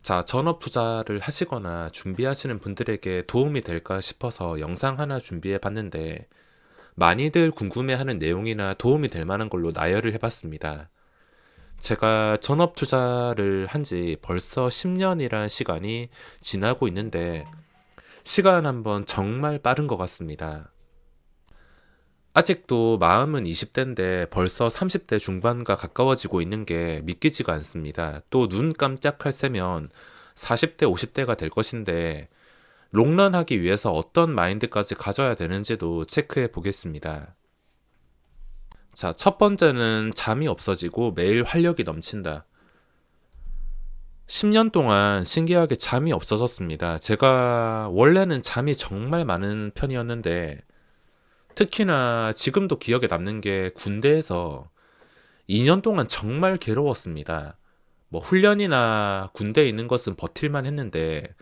자, 전업 투자를 하시거나 준비하시는 분들에게 도움이 될까 싶어서 영상 하나 준비해 봤는데, 많이들 궁금해하는 내용이나 도움이 될 만한 걸로 나열을 해봤습니다. 제가 전업 투자를 한지 벌써 10년이란 시간이 지나고 있는데, 시간 한번 정말 빠른 것 같습니다. 아직도 마음은 20대인데 벌써 30대 중반과 가까워지고 있는 게 믿기지가 않습니다. 또 눈 깜짝할 새면 40대, 50대가 될 것인데, 롱런하기 위해서 어떤 마인드까지 가져야 되는지도 체크해 보겠습니다. 자, 첫 번째는 잠이 없어지고 매일 활력이 넘친다. 10년 동안 신기하게 잠이 없어졌습니다. 제가 원래는 잠이 정말 많은 편이었는데, 특히나 지금도 기억에 남는 게 군대에서 2년 동안 정말 괴로웠습니다. 뭐 훈련이나 군대에 있는 것은 버틸만 했는데,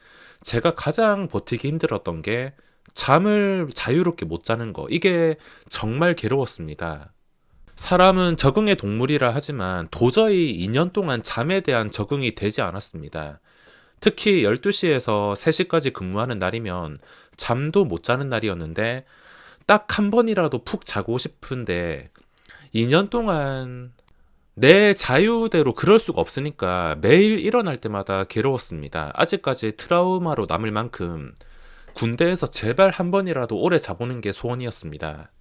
제가 가장 버티기 힘들었던 게 잠을 자유롭게 못 자는 거. 이게 정말 괴로웠습니다. 사람은 적응의 동물이라 하지만 도저히 2년 동안 잠에 대한 적응이 되지 않았습니다. 특히 12시에서 3시까지 근무하는 날이면 잠도 못 자는 날이었는데, 딱 한 번이라도 푹 자고 싶은데 2년 동안 내 자유대로 그럴 수가 없으니까 매일 일어날 때마다 괴로웠습니다. 아직까지 트라우마로 남을 만큼 군대에서 제발 한 번이라도 오래 자보는 게 소원이었습니다.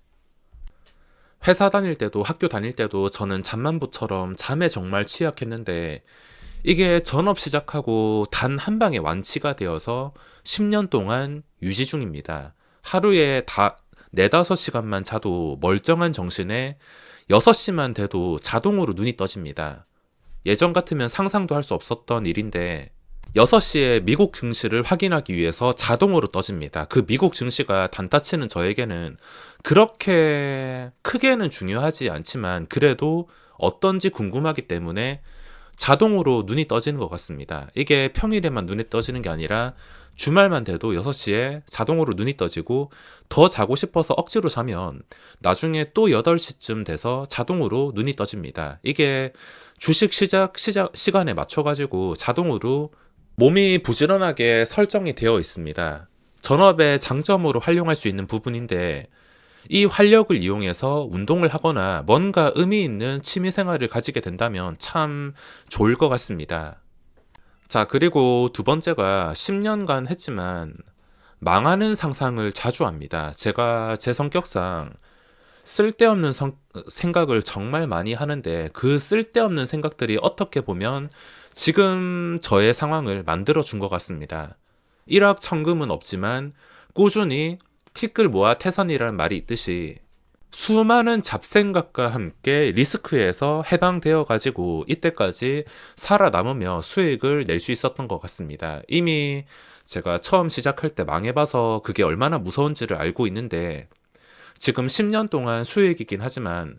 회사 다닐 때도 학교 다닐 때도 저는 잠만보처럼 잠에 정말 취약했는데, 이게 전업 시작하고 단 한 방에 완치가 되어서 10년 동안 유지 중입니다. 하루에 다 4, 5시간만 자도 멀쩡한 정신에 6시만 돼도 자동으로 눈이 떠집니다. 예전 같으면 상상도 할 수 없었던 일인데, 6시에 미국 증시를 확인하기 위해서 자동으로 떠집니다. 그 미국 증시가 단타치는 저에게는 그렇게 크게는 중요하지 않지만, 그래도 어떤지 궁금하기 때문에 자동으로 눈이 떠지는 것 같습니다. 이게 평일에만 눈이 떠지는 게 아니라 주말만 돼도 6시에 자동으로 눈이 떠지고, 더 자고 싶어서 억지로 자면 나중에 또 8시쯤 돼서 자동으로 눈이 떠집니다. 이게 주식 시작 시간에 맞춰가지고 자동으로 몸이 부지런하게 설정이 되어 있습니다. 전업의 장점으로 활용할 수 있는 부분인데, 이 활력을 이용해서 운동을 하거나 뭔가 의미 있는 취미 생활을 가지게 된다면 참 좋을 것 같습니다. 자, 그리고 두 번째가 10년간 했지만 망하는 상상을 자주 합니다. 제가 제 성격상 쓸데없는 생각을 정말 많이 하는데, 그 쓸데없는 생각들이 어떻게 보면 지금 저의 상황을 만들어 준 것 같습니다. 일확천금은 없지만 꾸준히 티끌 모아 태산이라는 말이 있듯이, 수많은 잡생각과 함께 리스크에서 해방되어 가지고 이때까지 살아남으며 수익을 낼 수 있었던 것 같습니다. 이미 제가 처음 시작할 때 망해봐서 그게 얼마나 무서운지를 알고 있는데, 지금 10년 동안 수익이긴 하지만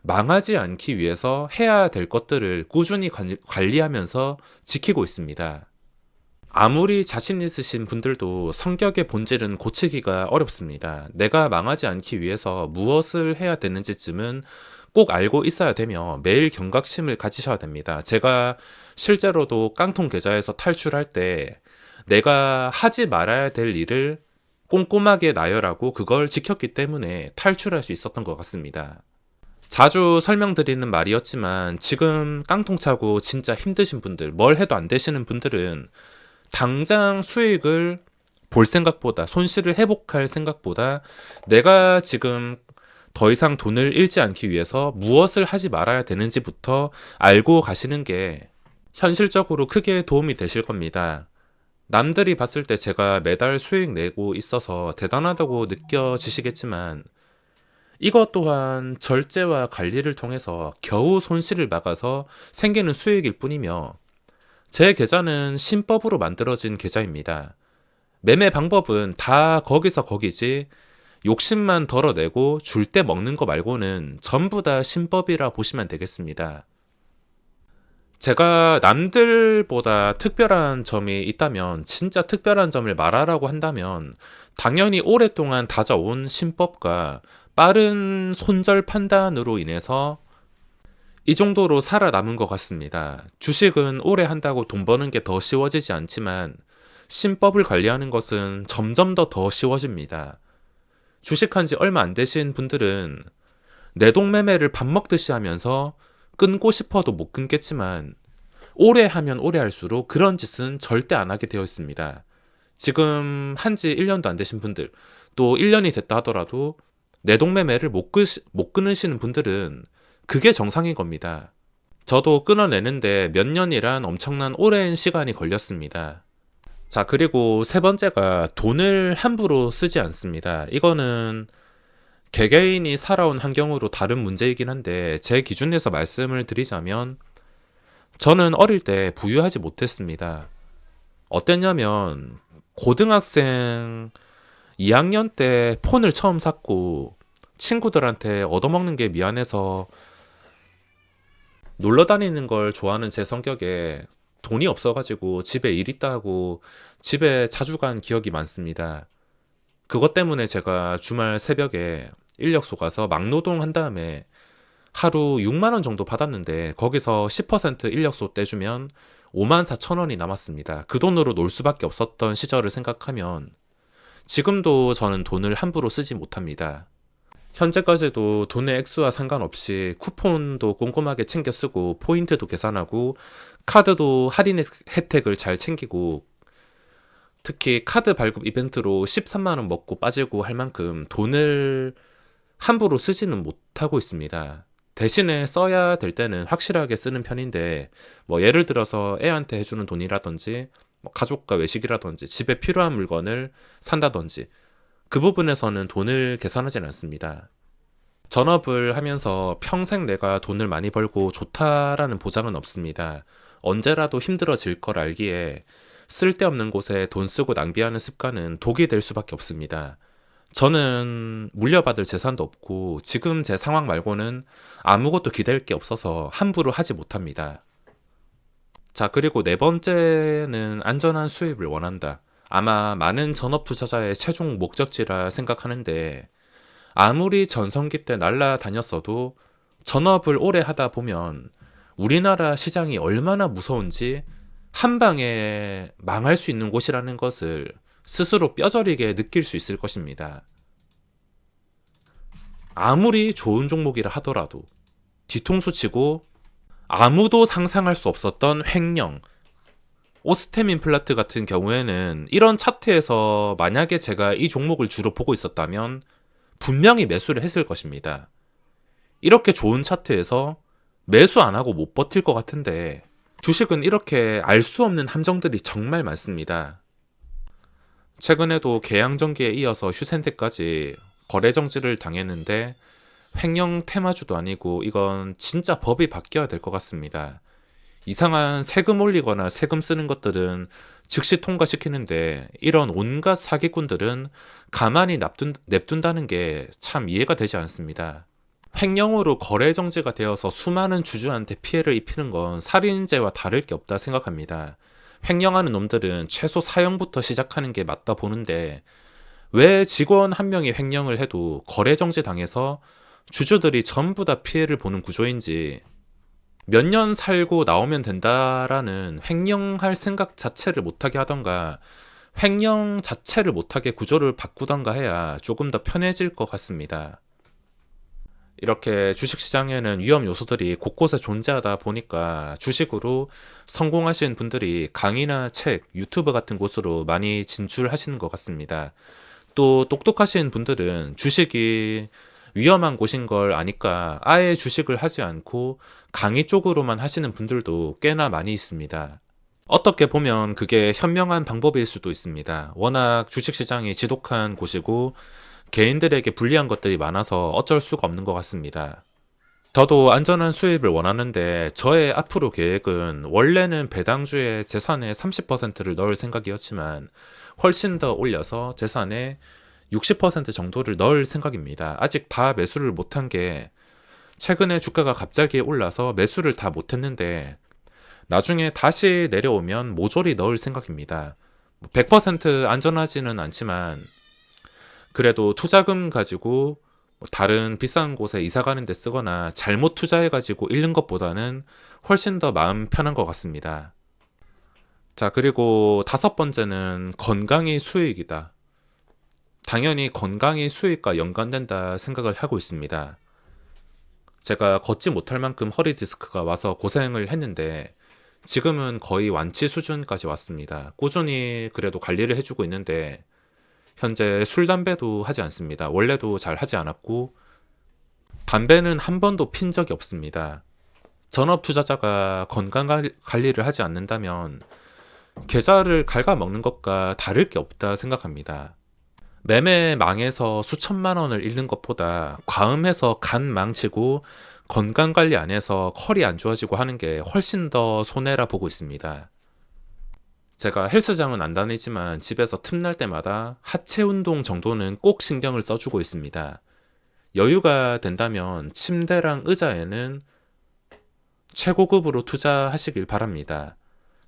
망하지 않기 위해서 해야 될 것들을 꾸준히 관리하면서 지키고 있습니다. 아무리 자신 있으신 분들도 성격의 본질은 고치기가 어렵습니다. 내가 망하지 않기 위해서 무엇을 해야 되는지쯤은 꼭 알고 있어야 되며 매일 경각심을 가지셔야 됩니다. 제가 실제로도 깡통 계좌에서 탈출할 때 내가 하지 말아야 될 일을 꼼꼼하게 나열하고 그걸 지켰기 때문에 탈출할 수 있었던 것 같습니다. 자주 설명드리는 말이었지만, 지금 깡통 차고 진짜 힘드신 분들, 뭘 해도 안 되시는 분들은 당장 수익을 볼 생각보다, 손실을 회복할 생각보다 내가 지금 더 이상 돈을 잃지 않기 위해서 무엇을 하지 말아야 되는지부터 알고 가시는 게 현실적으로 크게 도움이 되실 겁니다. 남들이 봤을 때 제가 매달 수익 내고 있어서 대단하다고 느껴지시겠지만, 이것 또한 절제와 관리를 통해서 겨우 손실을 막아서 생기는 수익일 뿐이며, 제 계좌는 신법으로 만들어진 계좌입니다. 매매 방법은 다 거기서 거기지, 욕심만 덜어내고 줄 때 먹는 거 말고는 전부 다 신법이라 보시면 되겠습니다. 제가 남들보다 특별한 점이 있다면, 진짜 특별한 점을 말하라고 한다면 당연히 오랫동안 다져온 신법과 빠른 손절 판단으로 인해서 이 정도로 살아남은 것 같습니다. 주식은 오래 한다고 돈 버는 게 더 쉬워지지 않지만 신법을 관리하는 것은 점점 더 쉬워집니다. 주식한 지 얼마 안 되신 분들은 내동매매를 밥 먹듯이 하면서 끊고 싶어도 못 끊겠지만 오래 하면 오래 할수록 그런 짓은 절대 안 하게 되어 있습니다. 지금 한지 1년도 안 되신 분들, 또 1년이 됐다 하더라도 내동매매를 못 끊으시는 분들은 그게 정상인 겁니다. 저도 끊어내는데 몇 년이란 엄청난 오랜 시간이 걸렸습니다. 자, 그리고 세 번째가 돈을 함부로 쓰지 않습니다. 이거는 개개인이 살아온 환경으로 다른 문제이긴 한데 제 기준에서 말씀을 드리자면 저는 어릴 때 부유하지 못했습니다. 어땠냐면 고등학생 2학년 때 폰을 처음 샀고 친구들한테 얻어먹는 게 미안해서 놀러 다니는 걸 좋아하는 제 성격에 돈이 없어가지고 집에 일 있다 하고 집에 자주 간 기억이 많습니다. 그것 때문에 제가 주말 새벽에 인력소 가서 막노동 한 다음에 하루 6만 원 정도 받았는데 거기서 10% 인력소 떼주면 5만 4천 원이 남았습니다. 그 돈으로 놀 수밖에 없었던 시절을 생각하면 지금도 저는 돈을 함부로 쓰지 못합니다. 현재까지도 돈의 액수와 상관없이 쿠폰도 꼼꼼하게 챙겨 쓰고 포인트도 계산하고 카드도 할인 혜택을 잘 챙기고 특히 카드 발급 이벤트로 13만 원 먹고 빠지고 할 만큼 돈을 함부로 쓰지는 못하고 있습니다. 대신에 써야 될 때는 확실하게 쓰는 편인데 뭐 예를 들어서 애한테 해주는 돈이라든지 뭐 가족과 외식이라든지 집에 필요한 물건을 산다든지 그 부분에서는 돈을 계산하진 않습니다. 전업을 하면서 평생 내가 돈을 많이 벌고 좋다라는 보장은 없습니다. 언제라도 힘들어질 걸 알기에 쓸데없는 곳에 돈 쓰고 낭비하는 습관은 독이 될 수밖에 없습니다. 저는 물려받을 재산도 없고 지금 제 상황 말고는 아무것도 기댈 게 없어서 함부로 하지 못합니다. 자, 그리고 네 번째는 안전한 수입을 원한다. 아마 많은 전업 투자자의 최종 목적지라 생각하는데 아무리 전성기 때 날라다녔어도 전업을 오래 하다 보면 우리나라 시장이 얼마나 무서운지 한 방에 망할 수 있는 곳이라는 것을 스스로 뼈저리게 느낄 수 있을 것입니다. 아무리 좋은 종목이라 하더라도 뒤통수 치고 아무도 상상할 수 없었던 횡령, 오스템 플라트 같은 경우에는 이런 차트에서 만약에 제가 이 종목을 주로 보고 있었다면 분명히 매수를 했을 것입니다. 이렇게 좋은 차트에서 매수 안 하고 못 버틸 것 같은데 주식은 이렇게 알 수 없는 함정들이 정말 많습니다. 최근에도 계양전기에 이어서 휴센테까지 거래 정지를 당했는데 횡령 테마주도 아니고 이건 진짜 법이 바뀌어야 될 것 같습니다. 이상한 세금 올리거나 세금 쓰는 것들은 즉시 통과시키는데 이런 온갖 사기꾼들은 가만히 냅둔다는 게 참 이해가 되지 않습니다. 횡령으로 거래 정지가 되어서 수많은 주주한테 피해를 입히는 건 살인죄와 다를 게 없다 생각합니다. 횡령하는 놈들은 최소 사형부터 시작하는 게 맞다 보는데 왜 직원 한 명이 횡령을 해도 거래 정지 당해서 주주들이 전부 다 피해를 보는 구조인지 몇 년 살고 나오면 된다라는 횡령할 생각 자체를 못하게 하던가 횡령 자체를 못하게 구조를 바꾸던가 해야 조금 더 편해질 것 같습니다. 이렇게 주식시장에는 위험 요소들이 곳곳에 존재하다 보니까 주식으로 성공하신 분들이 강의나 책, 유튜브 같은 곳으로 많이 진출하시는 것 같습니다. 또 똑똑하신 분들은 주식이 위험한 곳인 걸 아니까 아예 주식을 하지 않고 강의 쪽으로만 하시는 분들도 꽤나 많이 있습니다. 어떻게 보면 그게 현명한 방법일 수도 있습니다. 워낙 주식시장이 지독한 곳이고 개인들에게 불리한 것들이 많아서 어쩔 수가 없는 것 같습니다. 저도 안전한 수입을 원하는데 저의 앞으로 계획은 원래는 배당주에 재산의 30%를 넣을 생각이었지만 훨씬 더 올려서 재산의 60% 정도를 넣을 생각입니다. 아직 다 매수를 못한 게 최근에 주가가 갑자기 올라서 매수를 다 못했는데 나중에 다시 내려오면 모조리 넣을 생각입니다. 100% 안전하지는 않지만 그래도 투자금 가지고 뭐 다른 비싼 곳에 이사 가는 데 쓰거나 잘못 투자해가지고 잃는 것보다는 훨씬 더 마음 편한 것 같습니다. 자, 그리고 다섯 번째는 건강이 수익이다. 당연히 건강이 수익과 연관된다 생각을 하고 있습니다. 제가 걷지 못할 만큼 허리 디스크가 와서 고생을 했는데 지금은 거의 완치 수준까지 왔습니다. 꾸준히 그래도 관리를 해주고 있는데 현재 술, 담배도 하지 않습니다. 원래도 잘 하지 않았고 담배는 한 번도 핀 적이 없습니다. 전업 투자자가 건강 관리를 하지 않는다면 계좌를 갉아먹는 것과 다를 게 없다 생각합니다. 매매 망해서 수천만 원을 잃는 것보다 과음해서 간 망치고 건강 관리 안 해서 컬이 안 좋아지고 하는 게 훨씬 더 손해라 보고 있습니다. 제가 헬스장은 안 다니지만 집에서 틈날 때마다 하체 운동 정도는 꼭 신경을 써주고 있습니다. 여유가 된다면 침대랑 의자에는 최고급으로 투자하시길 바랍니다.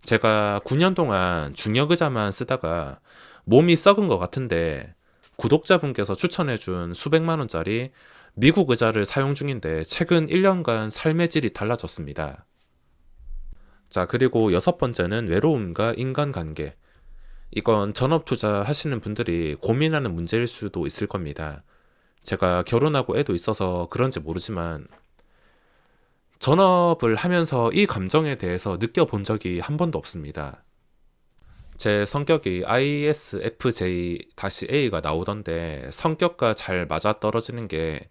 제가 9년 동안 중역의자만 쓰다가 몸이 썩은 것 같은데 구독자분께서 추천해준 수백만 원짜리 미국 의자를 사용 중인데 최근 1년간 삶의 질이 달라졌습니다. 자, 그리고 여섯 번째는 외로움과 인간관계. 이건 전업 투자 하시는 분들이 고민하는 문제일 수도 있을 겁니다. 제가 결혼하고 애도 있어서 그런지 모르지만 전업을 하면서 이 감정에 대해서 느껴본 적이 한 번도 없습니다. 제 성격이 ISFJ-A가 나오던데 성격과 잘 맞아떨어지는 게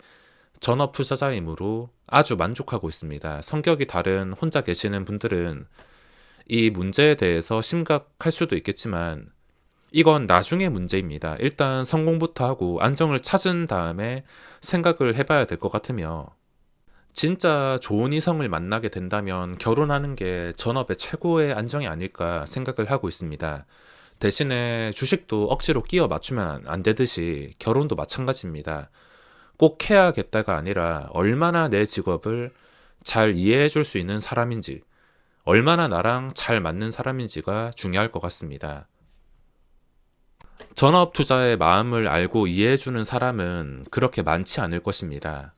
전업 투자자이므로 아주 만족하고 있습니다. 성격이 다른 혼자 계시는 분들은 이 문제에 대해서 심각할 수도 있겠지만 이건 나중에 문제입니다. 일단 성공부터 하고 안정을 찾은 다음에 생각을 해봐야 될 것 같으며 진짜 좋은 이성을 만나게 된다면 결혼하는 게 전업의 최고의 안정이 아닐까 생각을 하고 있습니다. 대신에 주식도 억지로 끼워 맞추면 안 되듯이 결혼도 마찬가지입니다. 꼭 해야겠다가 아니라 얼마나 내 직업을 잘 이해해 줄 수 있는 사람인지, 얼마나 나랑 잘 맞는 사람인지가 중요할 것 같습니다. 전업 투자의 마음을 알고 이해해 주는 사람은 그렇게 많지 않을 것입니다.